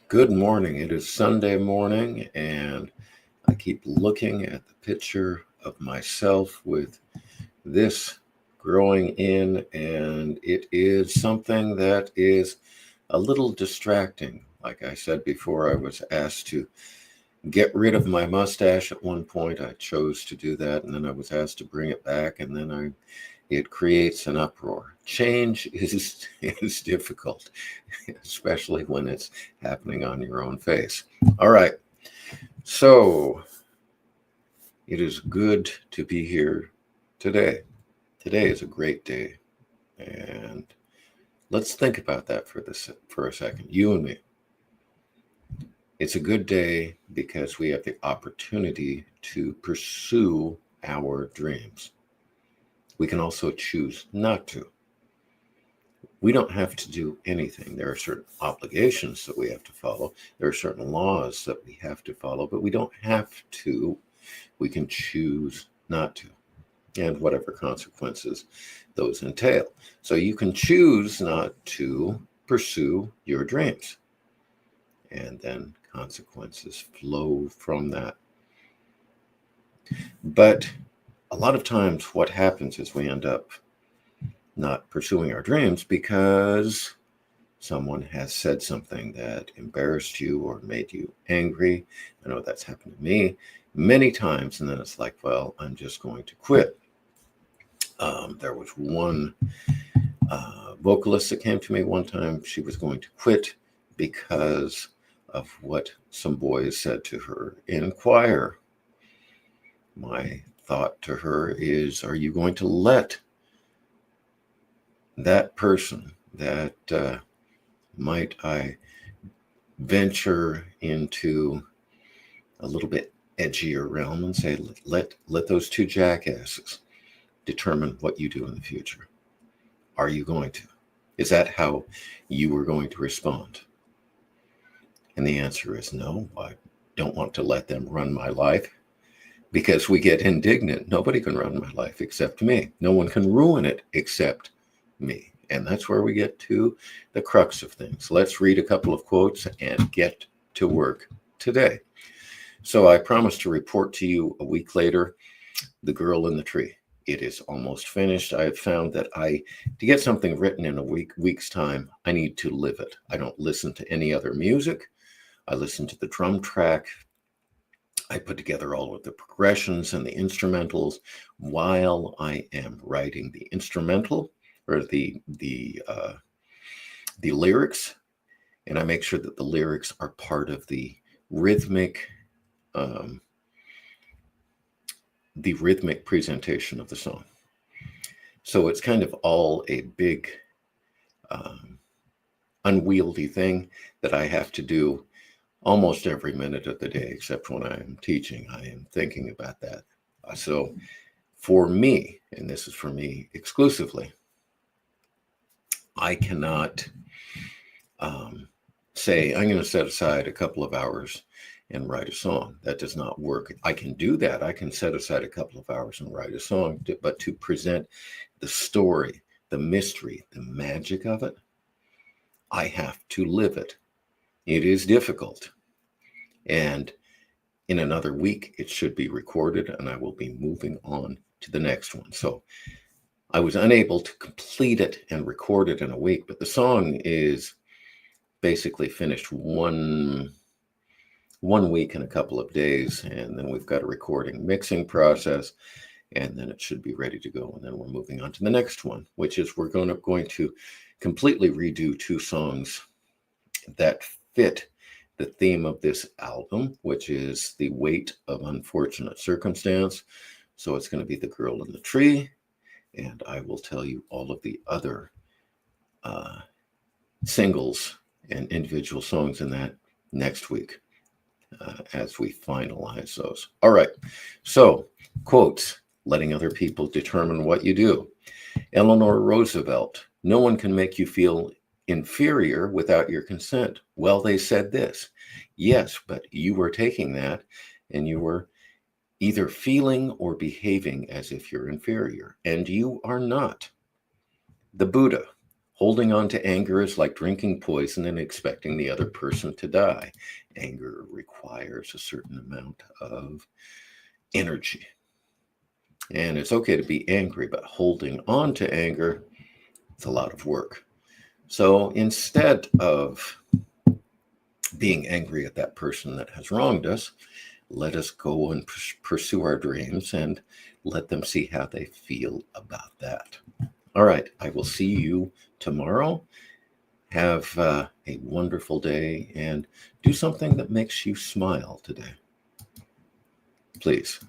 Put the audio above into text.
Good morning. It is Sunday morning, and I keep looking at the picture of myself with this growing in, and it is something that is a little distracting. Like I said before, I was asked to get rid of my mustache at one point. I chose to do that, and then I was asked to bring it back, and then it creates an uproar. Change is difficult, especially when it's happening on your own face. All right, so it is good to be here today. Today is a great day, and let's think about that for a second. You and me. It's a good day because we have the opportunity to pursue our dreams. We can also choose not to. We don't have to do anything. There are certain obligations that we have to follow. There are certain laws that we have to follow, but we don't have to. We can choose not to, and whatever consequences those entail. So you can choose not to pursue your dreams, and then consequences flow from that. But a lot of times, what happens is we end up not pursuing our dreams because someone has said something that embarrassed you or made you angry. I know that's happened to me many times. And then it's like, well, I'm just going to quit. There was one vocalist that came to me one time. She was going to quit because of what some boys said to her in choir. My thought to her is, are you going to let that person that might I venture into a little bit edgier realm and say, let those two jackasses determine what you do in the future? Are you going to? Is that how you were going to respond? And the answer is no. I don't want to let them run my life because we get indignant. Nobody can run my life except me. No one can ruin it except me. And that's where we get to the crux of things. Let's read a couple of quotes and get to work today. So I promised to report to you a week later, The Girl in the Tree. It is almost finished. I have found that to get something written in a week's time, I need to live it. I don't listen to any other music. I listen to the drum track. I put together all of the progressions and the instrumentals while I am writing the instrumental or the lyrics, and I make sure that the lyrics are part of rhythmic um, the rhythmic presentation of the song. So it's kind of all a big unwieldy thing that I have to do almost every minute of the day, except when I am teaching. I am thinking about that. So for me, and this is for me exclusively, I cannot say, I'm going to set aside a couple of hours and write a song. That does not work. I can do that. I can set aside a couple of hours and write a song, but to present the story, the mystery, the magic of it, I have to live it. It is difficult. And in another week, it should be recorded, and I will be moving on to the next one. So I was unable to complete it and record it in a week, but the song is basically finished one week and a couple of days, and then we've got a recording mixing process, and then it should be ready to go. And then we're moving on to the next one, which is we're going to completely redo two songs that fit the theme of this album, which is the weight of unfortunate circumstance. So it's going to be The Girl in the Tree, and I will tell you all of the other singles and individual songs in that next week as we finalize those. All right. So, quotes, letting other people determine what you do. Eleanor Roosevelt, no one can make you feel inferior without your consent. Well, they said this. Yes, but you were taking that and you were either feeling or behaving as if you're inferior, and you are not. The Buddha, Holding on to anger is like drinking poison and expecting the other person to die. Anger requires a certain amount of energy. And it's okay to be angry, but holding on to anger, it's a lot of work. So instead of being angry at that person that has wronged us, let us go and pursue our dreams and let them see how they feel about that. All right, I will see you tomorrow. Have a wonderful day and do something that makes you smile today. Please.